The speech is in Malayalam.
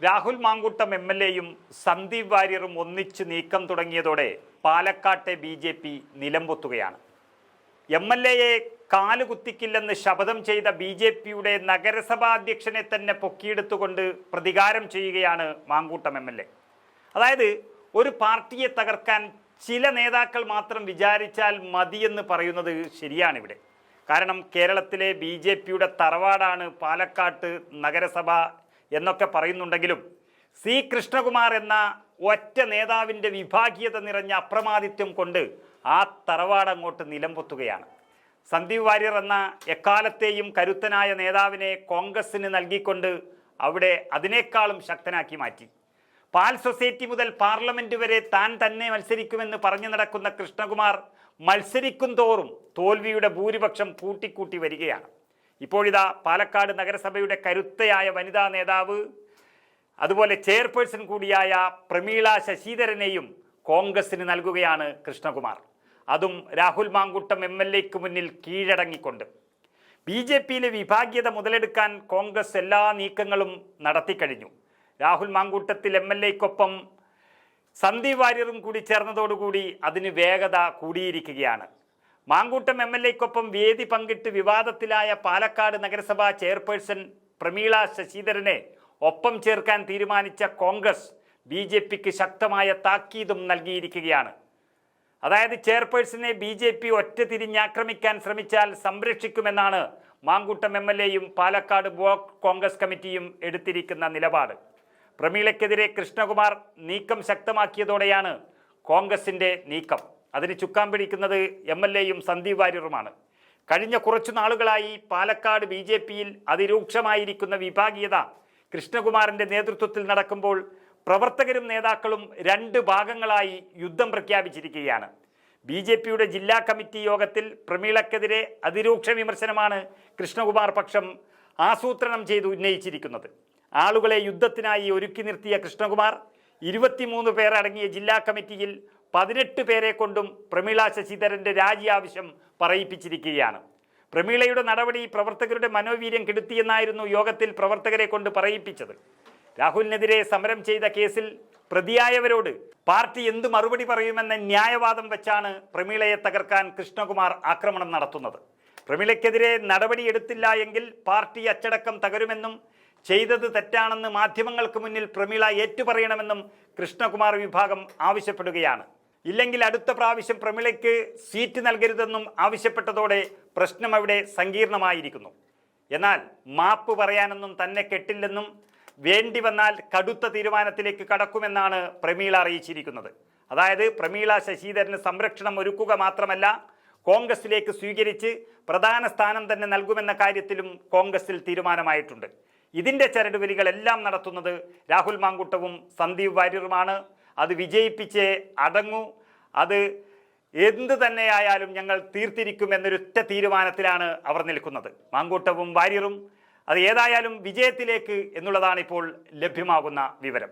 രാഹുൽ മാങ്കൂട്ടം എം.എൽ.എയും സന്ദീപ് വാര്യറും ഒന്നിച്ച് നീക്കം തുടങ്ങിയതോടെ പാലക്കാട്ടെ ബി.ജെ.പി നിലംപൊത്തുകയാണ്. എം.എൽ.എയെ കാലുകുത്തിക്കില്ലെന്ന് ശപഥം ചെയ്ത ബി.ജെ.പിയുടെ നഗരസഭാ അധ്യക്ഷനെ തന്നെ പൊക്കിയെടുത്തുകൊണ്ട് പ്രതികാരം ചെയ്യുകയാണ് മാങ്കൂട്ടം എം.എൽ.എ. അതായത് ഒരു പാർട്ടിയെ തകർക്കാൻ ചില നേതാക്കൾ മാത്രം വിചാരിച്ചാൽ മതിയെന്ന് പറയുന്നത് ശരിയാണിവിടെ. കാരണം കേരളത്തിലെ ബി.ജെ.പിയുടെ തറവാടാണ് പാലക്കാട്ട് നഗരസഭ എന്നൊക്കെ പറയുന്നുണ്ടെങ്കിലും സി കൃഷ്ണകുമാർ എന്ന ഒറ്റ നേതാവിൻ്റെ വിഭാഗീയത നിറഞ്ഞ അപ്രമാദിത്വം കൊണ്ട് ആ തറവാട് അങ്ങോട്ട് നിലംപൊത്തുകയാണ്. സന്ദീപ് വാര്യർ എന്ന എക്കാലത്തെയും കരുത്തനായ നേതാവിനെ കോൺഗ്രസിന് നൽകിക്കൊണ്ട് അവിടെ അതിനേക്കാളും ശക്തനാക്കി മാറ്റി. പാൽ സൊസൈറ്റി മുതൽ പാർലമെന്റ് വരെ താൻ തന്നെ മത്സരിക്കുമെന്ന് പറഞ്ഞു നടക്കുന്ന കൃഷ്ണകുമാർ മത്സരിക്കും തോറും തോൽവിയുടെ ഭൂരിപക്ഷം കൂട്ടിക്കൂട്ടി വരികയാണ്. ഇപ്പോഴിതാ പാലക്കാട് നഗരസഭയുടെ കരുത്തയായ വനിതാ നേതാവ് അതുപോലെ ചെയർപേഴ്സൺ കൂടിയായ പ്രമീള ശശിധരനെയും കോൺഗ്രസിന് നൽകുകയാണ് കൃഷ്ണകുമാർ. അതും രാഹുൽ മാങ്കൂട്ടം എം.എൽ.എക്ക് മുന്നിൽ കീഴടങ്ങിക്കൊണ്ട്. ബി.ജെ.പിയിലെ വിഭാഗീയത മുതലെടുക്കാൻ കോൺഗ്രസ് എല്ലാ നീക്കങ്ങളും നടത്തിക്കഴിഞ്ഞു. രാഹുൽ മാങ്കൂട്ടത്തിൽ എം.എൽ.എക്കൊപ്പം സന്ദീപ് വാര്യറും കൂടി ചേർന്നതോടുകൂടി അതിന് വേഗത കൂടിയിരിക്കുകയാണ്. മാങ്കൂട്ടം എം.എൽ.എക്കൊപ്പം വേദി പങ്കിട്ട് വിവാദത്തിലായ പാലക്കാട് നഗരസഭാ ചെയർപേഴ്സൺ പ്രമീള ശശിധരനെ ഒപ്പം ചേർക്കാൻ തീരുമാനിച്ച കോൺഗ്രസ് ബി.ജെ.പിക്ക് ശക്തമായ താക്കീതും നൽകിയിരിക്കുകയാണ്. അതായത് ചെയർപേഴ്സണെ ബി.ജെ.പി ഒറ്റ തിരിഞ്ഞാക്രമിക്കാൻ ശ്രമിച്ചാൽ സംരക്ഷിക്കുമെന്നാണ് മാങ്കൂട്ടം എം.എൽ.എയും പാലക്കാട് ബ്ലോക്ക് കോൺഗ്രസ് കമ്മിറ്റിയും എടുത്തിരിക്കുന്ന നിലപാട്. പ്രമീളയ്ക്കെതിരെ കൃഷ്ണകുമാർ നീക്കം ശക്തമാക്കിയതോടെയാണ് കോൺഗ്രസിൻ്റെ നീക്കം. അതിന് ചുക്കാൻ പിടിക്കുന്നത് എം.എൽ.എയും സന്ദീപ് വാര്യറുമാണ്. കഴിഞ്ഞ കുറച്ചു നാളുകളായി പാലക്കാട് ബി.ജെ.പിയിൽ അതിരൂക്ഷമായിരിക്കുന്ന വിഭാഗീയത കൃഷ്ണകുമാറിൻ്റെ നേതൃത്വത്തിൽ നടക്കുമ്പോൾ പ്രവർത്തകരും നേതാക്കളും രണ്ട് ഭാഗങ്ങളായി യുദ്ധം പ്രഖ്യാപിച്ചിരിക്കുകയാണ്. ബി.ജെ.പിയുടെ ജില്ലാ കമ്മിറ്റി യോഗത്തിൽ പ്രമീളയ്ക്കെതിരെ അതിരൂക്ഷ വിമർശനമാണ് കൃഷ്ണകുമാർ പക്ഷം ആസൂത്രണം ചെയ്ത് ഉന്നയിച്ചിരിക്കുന്നത്. ആളുകളെ യുദ്ധത്തിനായി ഒരുക്കി നിർത്തിയ കൃഷ്ണകുമാർ 23 പേർ അടങ്ങിയ ജില്ലാ കമ്മിറ്റിയിൽ 18 പേരെ കൊണ്ടും പ്രമീള ശശിധരൻ്റെ രാജി ആവശ്യം പറയിപ്പിച്ചിരിക്കുകയാണ്. പ്രമീളയുടെ നടപടി പ്രവർത്തകരുടെ മനോവീര്യം കെടുത്തിയെന്നായിരുന്നു യോഗത്തിൽ പ്രവർത്തകരെ കൊണ്ട് പറയിപ്പിച്ചത്. രാഹുലിനെതിരെ സമരം ചെയ്ത കേസിൽ പ്രതിയായവരോട് പാർട്ടി എന്ത് മറുപടി പറയുമെന്ന ന്യായവാദം വെച്ചാണ് പ്രമീളയെ തകർക്കാൻ കൃഷ്ണകുമാർ ആക്രമണം നടത്തുന്നത്. പ്രമീളയ്ക്കെതിരെ നടപടിയെടുത്തില്ല എങ്കിൽ പാർട്ടി അച്ചടക്കം തകരുമെന്നും ചെയ്തത് തെറ്റാണെന്ന് മാധ്യമങ്ങൾക്ക് മുന്നിൽ പ്രമീള ഏറ്റുപറയണമെന്നും കൃഷ്ണകുമാർ വിഭാഗം ആവശ്യപ്പെടുകയാണ്. ഇല്ലെങ്കിൽ അടുത്ത പ്രാവശ്യം പ്രമീളയ്ക്ക് സീറ്റ് നൽകരുതെന്നും ആവശ്യപ്പെട്ടതോടെ പ്രശ്നം അവിടെ സങ്കീർണമായിരിക്കുന്നു. എന്നാൽ മാപ്പ് പറയാനൊന്നും തന്നെ കെട്ടില്ലെന്നും വേണ്ടി വന്നാൽ കടുത്ത തീരുമാനത്തിലേക്ക് കടക്കുമെന്നാണ് പ്രമീള അറിയിച്ചിരിക്കുന്നത്. അതായത് പ്രമീള ശശിധരന് സംരക്ഷണം ഒരുക്കുക മാത്രമല്ല, കോൺഗ്രസിലേക്ക് സ്വീകരിച്ച് പ്രധാന സ്ഥാനം തന്നെ നൽകുമെന്ന കാര്യത്തിലും കോൺഗ്രസിൽ തീരുമാനമായിട്ടുണ്ട്. ഇതിൻ്റെ ചരടുവലികളെല്ലാം നടത്തുന്നത് രാഹുൽ മാങ്കൂട്ടവും സന്ദീപ് വാര്യറുമാണ്. അത് വിജയിപ്പിച്ചേ അടങ്ങൂ, അത് എന്ത് തന്നെയായാലും ഞങ്ങൾ തീർത്തിരിക്കുമെന്നൊരൊറ്റ തീരുമാനത്തിലാണ് അവർ നിൽക്കുന്നത്. മാങ്കൂട്ടവും വാര്യറും അത് ഏതായാലും വിജയത്തിലേക്ക് എന്നുള്ളതാണ് ഇപ്പോൾ ലഭ്യമാകുന്ന വിവരം.